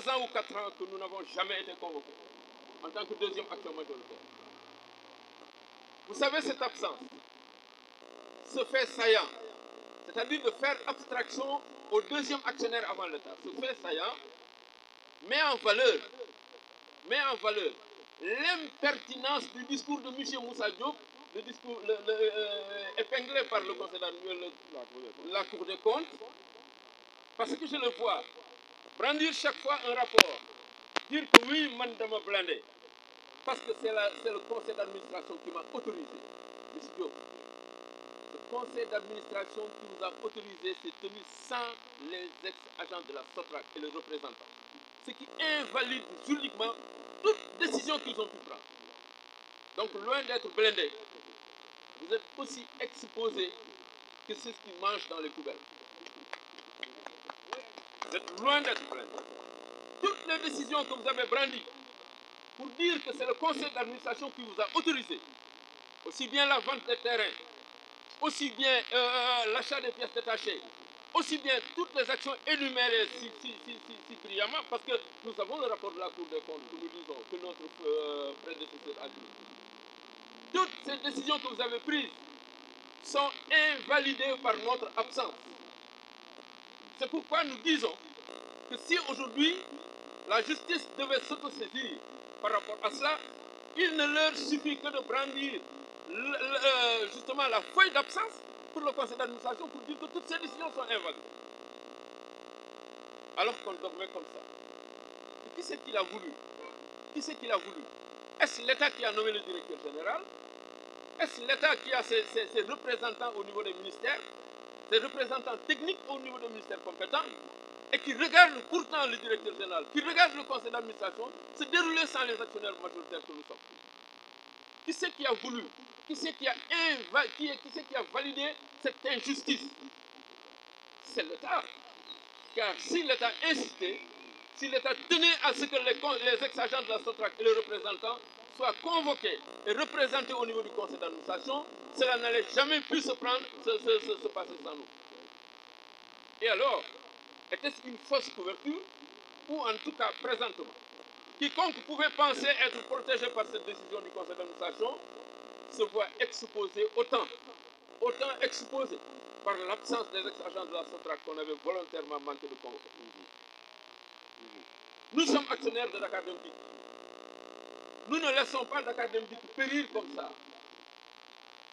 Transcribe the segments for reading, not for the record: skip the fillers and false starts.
3 ans ou 4 ans que nous n'avons jamais été convoqués en tant que deuxième acteur majoritaire. Vous savez, cette absence se fait saillant, c'est-à-dire de faire abstraction au deuxième actionnaire avant l'État. Ce fait saillant met en valeur l'impertinence du discours de M. Moussa Diop, le discours épinglé par le Conseil d'administration, la Cour des comptes, parce que je le vois brandir chaque fois un rapport, dire que oui, madame blindé, parce que c'est le Conseil d'administration qui m'a autorisé. M. Diop, le Conseil d'administration qui nous a autorisé s'est tenu sans les ex-agents de la SOTRAC et le représentant, ce qui invalide juridiquement toute décision qu'ils ont pu prendre. Donc, loin d'être blindés, vous êtes aussi exposés que ceux qui mangent dans les poubelles. Vous êtes loin d'être blindés. Toutes les décisions que vous avez brandies pour dire que c'est le conseil d'administration qui vous a autorisé, aussi bien la vente des terrains, aussi bien l'achat des pièces détachées, aussi bien toutes les actions énumérées si brillamment, parce que nous avons le rapport de la Cour des comptes que nous disons que notre prédécesseur a dit. Toutes ces décisions que vous avez prises sont invalidées par notre absence. C'est pourquoi nous disons que si aujourd'hui la justice devait s'autosaisir par rapport à cela, il ne leur suffit que de brandir justement la feuille d'absence pour le conseil d'administration pour dire que toutes ces décisions sont invalides. Alors qu'on dormait comme ça. Et qui c'est qui l'a voulu? Qui c'est qui l'a voulu? Est-ce l'État qui a nommé le directeur général? Est-ce l'État qui a ses représentants au niveau des ministères, ses représentants techniques au niveau des ministères compétents, et qui regardent pourtant le directeur général, qui regardent le conseil d'administration se dérouler sans les actionnaires majoritaires que nous sommes? Qui c'est qui a voulu? Qui c'est qui a validé cette injustice? C'est l'État. Car si l'État insistait, si l'État tenait à ce que les ex-agents de la SOTRAC et les représentants soient convoqués et représentés au niveau du conseil d'administration, cela n'allait jamais plus se passer sans nous. Et alors, était-ce une fausse couverture ou en tout cas présentement, quiconque pouvait penser être protégé par cette décision du conseil d'administration se voit exposé autant exposé par l'absence des ex-agents de la SOTRAC qu'on avait volontairement manqué de convoquer. Nous sommes actionnaires de Dakar Dem Dikk. Nous ne laissons pas Dakar Dem Dikk périr comme ça.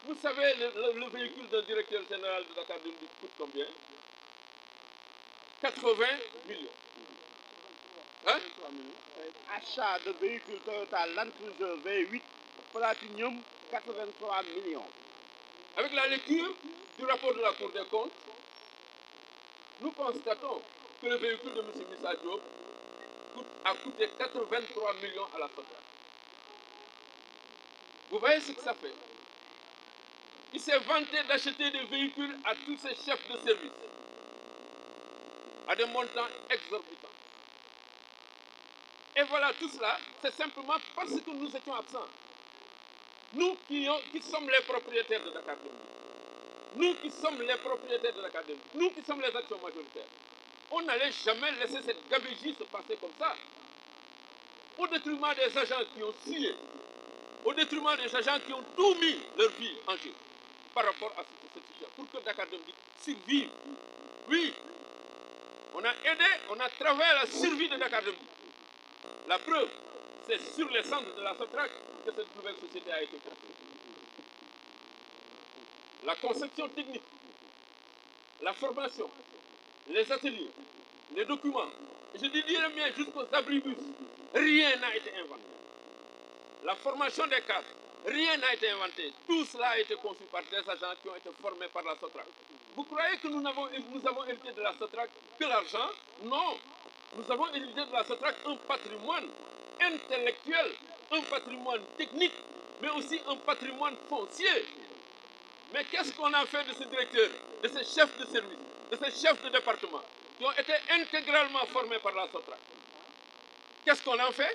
Vous savez, le véhicule d'un directeur général de Dakar Dem Dikk coûte combien? 80 millions. Hein? Achat de véhicules Toyota Land Cruiser V8 Platinum, 83 millions. Avec la lecture du rapport de la Cour des comptes, nous constatons que le véhicule de M. Moussa Diop a coûté 83 millions à la SOTRAC. Vous voyez ce que ça fait? Il s'est vanté d'acheter des véhicules à tous ses chefs de service à des montants exorbitants. Et voilà, tout cela, c'est simplement parce que nous étions absents. Nous qui sommes les propriétaires de Dakar Dem Dikk, nous qui sommes les propriétaires de Dakar Dem Dikk, nous qui sommes les actions majoritaires, on n'allait jamais laisser cette gabegie se passer comme ça, au détriment des agents qui ont scié, au détriment des agents qui ont tout mis leur vie en jeu par rapport à cette situation, pour que Dakar Dem Dikk survive. Oui, on a aidé, on a travaillé à la survie de Dakar Dem Dikk. La preuve, c'est sur les centres de la SOTRAC que cette nouvelle société a été créée. La conception technique, la formation, les ateliers, les documents, je dirais bien jusqu'aux abribus, rien n'a été inventé. La formation des cadres, rien n'a été inventé. Tout cela a été conçu par des agents qui ont été formés par la SOTRAC. Vous croyez que nous avons hérité de la SOTRAC que l'argent? Non. Nous avons hérité de la SOTRAC un patrimoine intellectuel, un patrimoine technique, mais aussi un patrimoine foncier. Mais qu'est-ce qu'on a fait de ces directeurs, de ces chefs de service, de ces chefs de département qui ont été intégralement formés par la SOTRAC? Qu'est-ce qu'on en fait?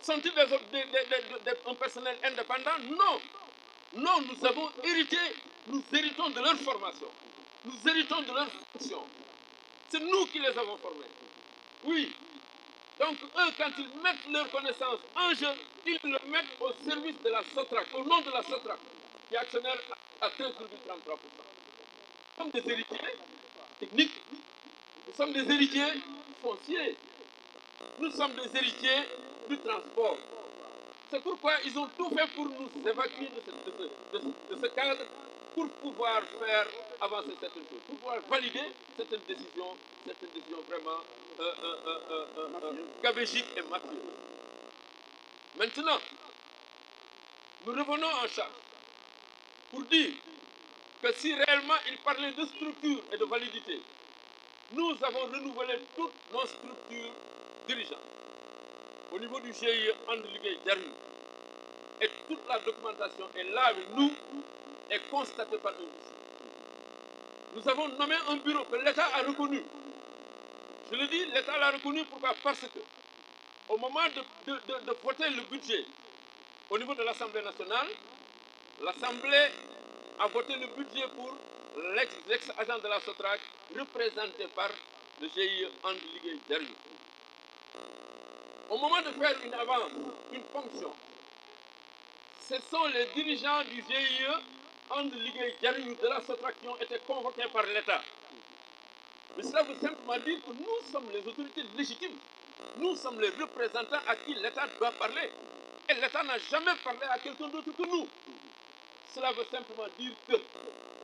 Sont-ils un personnel indépendant? Non. Non, nous avons hérité, nous héritons de leur formation. Nous héritons de leur fonction. C'est nous qui les avons formés. Oui, Donc eux, quand ils mettent leurs connaissances en jeu, ils le mettent au service de la SOTRAC, au nom de la SOTRAC, qui est actionnaire à 13,33%. Nous sommes des héritiers techniques, nous sommes des héritiers fonciers, nous sommes des héritiers du transport. C'est pourquoi ils ont tout fait pour nous évacuer de ce cadre pour pouvoir faire avancer certaines choses, pour pouvoir valider certaines décisions vraiment gabégiques et mafieuses. Maintenant, nous revenons en charge pour dire que si réellement il parlait de structure et de validité, nous avons renouvelé toutes nos structures dirigeantes au niveau du GIE André Jarry. Et toute la documentation est là avec nous et constatée par nous. Nous avons nommé un bureau que l'État a reconnu. Je le dis, l'État l'a reconnu pourquoi? Parce que au moment de voter le budget au niveau de l'Assemblée nationale, l'Assemblée a voté le budget pour l'ex-agent de la SOTRAC représenté par le GIE André Jarry. Au moment de faire une avance, une fonction, ce sont les dirigeants du GIE André Jarry de la SOTRAC qui ont été convoqués par l'État. Mais cela veut simplement dire que nous sommes les autorités légitimes. Nous sommes les représentants à qui l'État doit parler. Et l'État n'a jamais parlé à quelqu'un d'autre que nous. Cela veut simplement dire que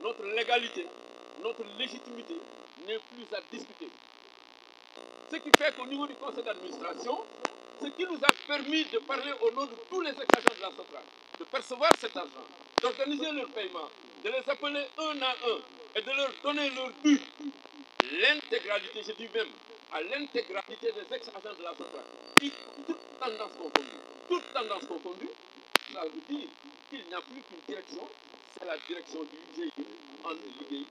notre légalité, notre légitimité n'est plus à discuter. Ce qui fait qu'au niveau du conseil d'administration, ce qui nous a permis de parler au nom de tous les ex-agents de la SOTRAC, de percevoir cet argent, d'organiser leur paiement, de les appeler un à un et de leur donner leur dû. L'intégralité, je dis même, à l'intégralité des ex-agents de la SOTRAC, toute tendance confondue, ça veut dire qu'il n'y a plus qu'une direction, c'est la direction du GIE en Ligue